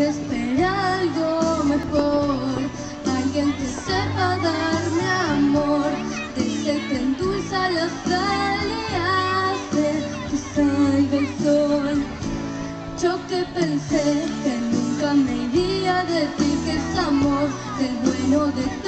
me espera algo mejor, alguien que sepa darme amor, desde que endulza la sal y hace que salga el sol. Yo que pensé que nunca me iría de ti, que es amor, del bueno de ti.